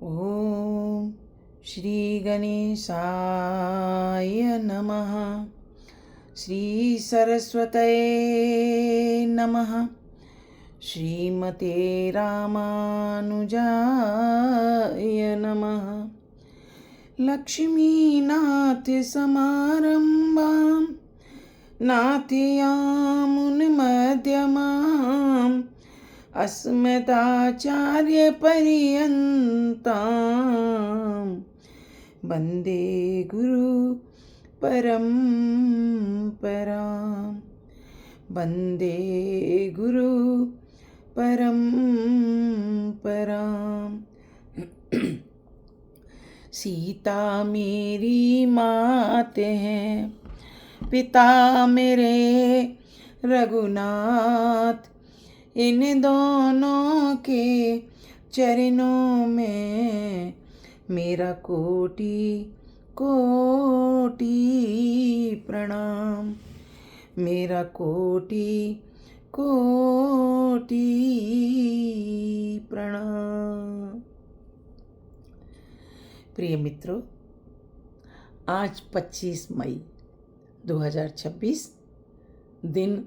ॐ श्रीगणेशाय नमः। श्रीसरस्वतये नमः। श्रीमते रामानुजाय नमः। लक्ष्मीनाथसमारम्भां नाथयामुनमध्यमाम् अस्मदाचार्यपर्यन्तां वन्दे गुरु परम्परां। वन्दे गुरु परम्परां। सीता मेरी मात हैं, पिता मेरे रघुनाथ। इन दोनों के चरणों में मेरा कोटि कोटि प्रणाम। मेरा कोटि कोटि प्रणाम। प्रिय मित्रों, आज 25 मई 2026 दिन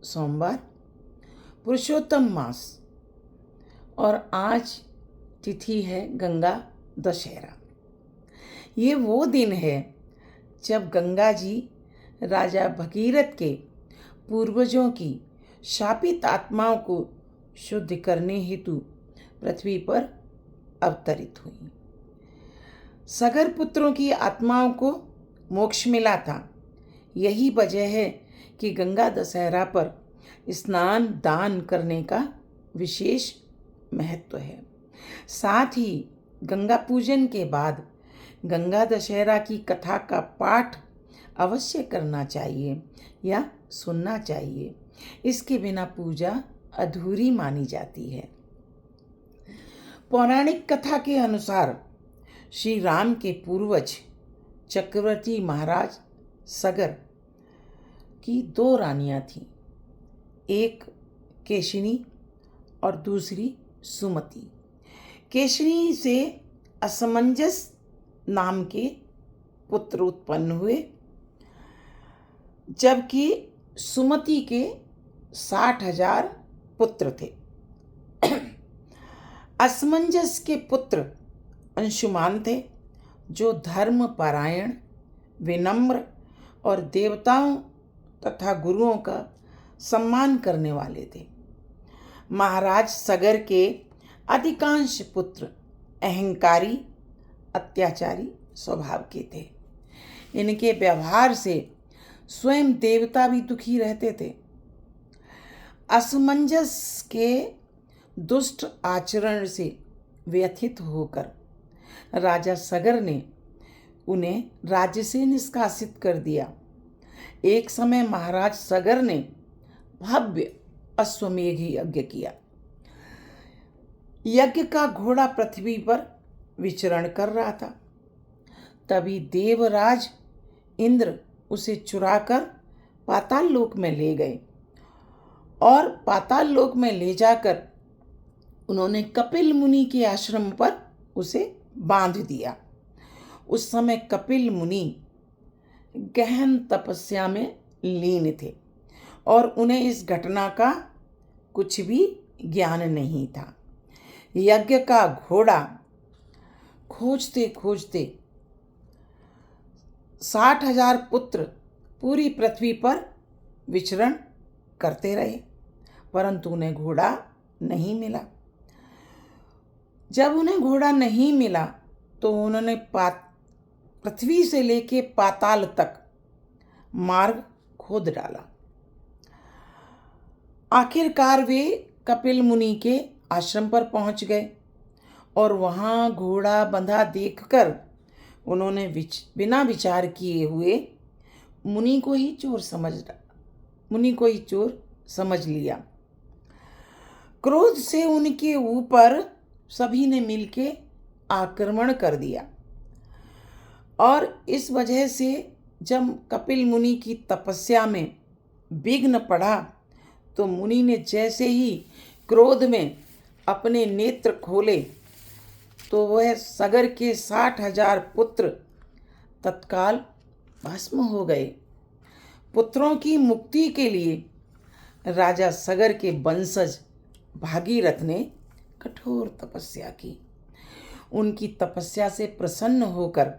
सोमवार, पुरुषोत्तम मास, और आज तिथि है गंगा दशहरा। ये वो दिन है जब गंगा जी राजा भगीरथ के पूर्वजों की शापित आत्माओं को शुद्ध करने हेतु पृथ्वी पर अवतरित हुई। सगर पुत्रों की आत्माओं को मोक्ष मिला था। यही वजह है कि गंगा दशहरा पर स्नान दान करने का विशेष महत्व है। साथ ही गंगा पूजन के बाद गंगा दशहरा की कथा का पाठ अवश्य करना चाहिए या सुनना चाहिए। इसके बिना पूजा अधूरी मानी जाती है। पौराणिक कथा के अनुसार श्री राम के पूर्वज चक्रवर्ती महाराज सगर की 2 रानियां थीं। एक केशिनी और दूसरी सुमति। केशिनी से असमंजस नाम के पुत्र उत्पन्न हुए, जबकि सुमति के 60,000 पुत्र थे। असमंजस के पुत्र अंशुमान थे, जो धर्मपरायण, विनम्र और देवताओं तथा गुरुओं का सम्मान करने वाले थे। महाराज सगर के अधिकांश पुत्र अहंकारी, अत्याचारी स्वभाव के थे। इनके व्यवहार से स्वयं देवता भी दुखी रहते थे। असमंजस के दुष्ट आचरण से व्यथित होकर राजा सगर ने उन्हें राज्य से निष्कासित कर दिया। एक समय महाराज सगर ने भव्य अश्वमेध यज्ञ किया। यज्ञ का घोड़ा पृथ्वी पर विचरण कर रहा था। तभी देवराज इंद्र उसे चुराकर पाताल लोक में ले गए और पाताल लोक में ले जाकर उन्होंने कपिल मुनि के आश्रम पर उसे बांध दिया। उस समय कपिल मुनि गहन तपस्या में लीन थे और उन्हें इस घटना का कुछ भी ज्ञान नहीं था। यज्ञ का घोड़ा खोजते खोजते 60,000 पुत्र पूरी पृथ्वी पर विचरण करते रहे, परंतु उन्हें घोड़ा नहीं मिला। जब उन्हें घोड़ा नहीं मिला तो उन्होंने पृथ्वी से लेके पाताल तक मार्ग खोद डाला। आखिरकार वे कपिल मुनि के आश्रम पर पहुंच गए और वहां घोड़ा बंधा देखकर उन्होंने बिना विचार किए हुए मुनि को ही चोर समझ लिया। क्रोध से उनके ऊपर सभी ने मिलके आक्रमण कर दिया और इस वजह से जब कपिल मुनि की तपस्या में विघ्न पड़ा तो मुनि ने जैसे ही क्रोध में अपने नेत्र खोले तो वह सगर के 60,000 पुत्र तत्काल भस्म हो गए। पुत्रों की मुक्ति के लिए राजा सगर के वंशज भागीरथ ने कठोर तपस्या की। उनकी तपस्या से प्रसन्न होकर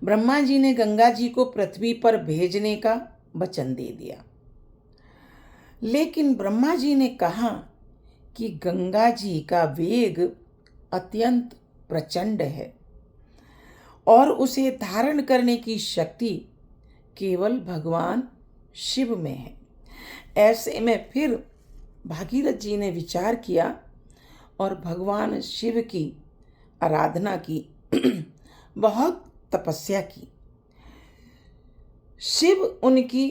ब्रह्मा जी ने गंगा जी को पृथ्वी पर भेजने का वचन दे दिया। लेकिन ब्रह्मा जी ने कहा कि गंगा जी का वेग अत्यंत प्रचंड है और उसे धारण करने की शक्ति केवल भगवान शिव में है। ऐसे में फिर भागीरथ जी ने विचार किया और भगवान शिव की आराधना की, बहुत तपस्या की। शिव उनकी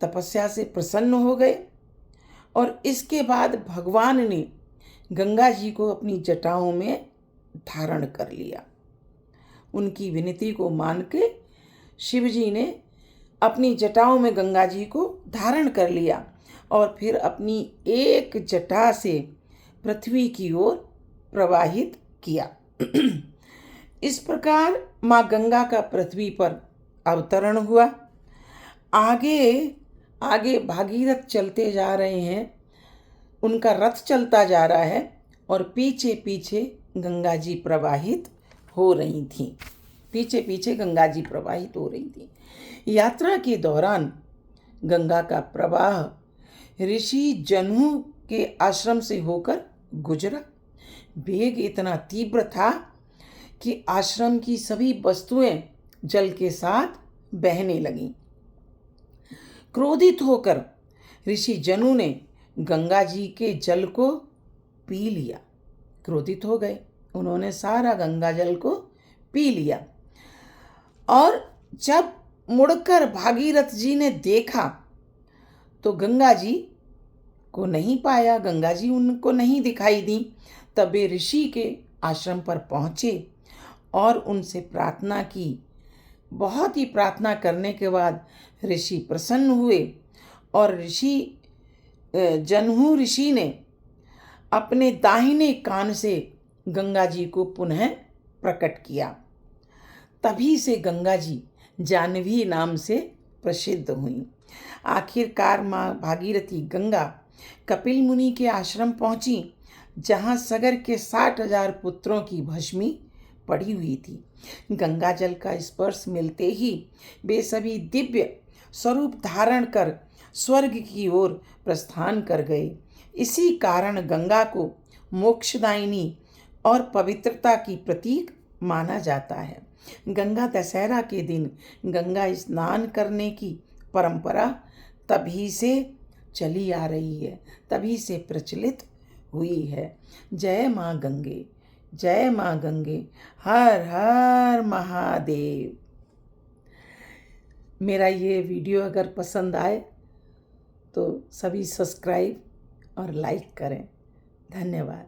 तपस्या से प्रसन्न हो गए और इसके बाद भगवान ने गंगा जी को अपनी जटाओं में धारण कर लिया। उनकी विनती को मान के शिव जी ने अपनी जटाओं में गंगा जी को धारण कर लिया और फिर अपनी एक जटा से पृथ्वी की ओर प्रवाहित किया। इस प्रकार माँ गंगा का पृथ्वी पर अवतरण हुआ। आगे आगे भागीरथ चलते जा रहे हैं, उनका रथ चलता जा रहा है और पीछे पीछे गंगा जी प्रवाहित हो रही थी। पीछे पीछे गंगा जी प्रवाहित हो रही थी। यात्रा के दौरान गंगा का प्रवाह ऋषि जन्हू के आश्रम से होकर गुजरा। वेग इतना तीव्र था कि आश्रम की सभी वस्तुएं जल के साथ बहने लगीं। क्रोधित होकर ऋषि जनु ने गंगा जी के जल को पी लिया। क्रोधित हो गए, उन्होंने सारा गंगा जल को पी लिया। और जब मुड़कर भागीरथ जी ने देखा तो गंगा जी को नहीं पाया, गंगा जी उनको नहीं दिखाई दी। तब वे ऋषि के आश्रम पर पहुँचे और उनसे प्रार्थना की। बहुत ही प्रार्थना करने के बाद ऋषि प्रसन्न हुए और जन्हू ऋषि ने अपने दाहिने कान से गंगा जी को पुनः प्रकट किया। तभी से गंगा जी जाह्नवी नाम से प्रसिद्ध हुई। आखिरकार माँ भागीरथी गंगा कपिल मुनि के आश्रम पहुंची, जहां सगर के 60,000 पुत्रों की भस्मी पड़ी हुई थी। गंगा जल का स्पर्श मिलते ही वे सभी दिव्य स्वरूप धारण कर स्वर्ग की ओर प्रस्थान कर गए। इसी कारण गंगा को मोक्षदायिनी और पवित्रता की प्रतीक माना जाता है। गंगा दशहरा के दिन गंगा स्नान करने की परंपरा तभी से चली आ रही है, तभी से प्रचलित हुई है। जय माँ गंगे, जय माँ गंगे, हर हर महादेव। मेरा ये वीडियो अगर पसंद आए तो सभी सब्सक्राइब और लाइक करें। धन्यवाद।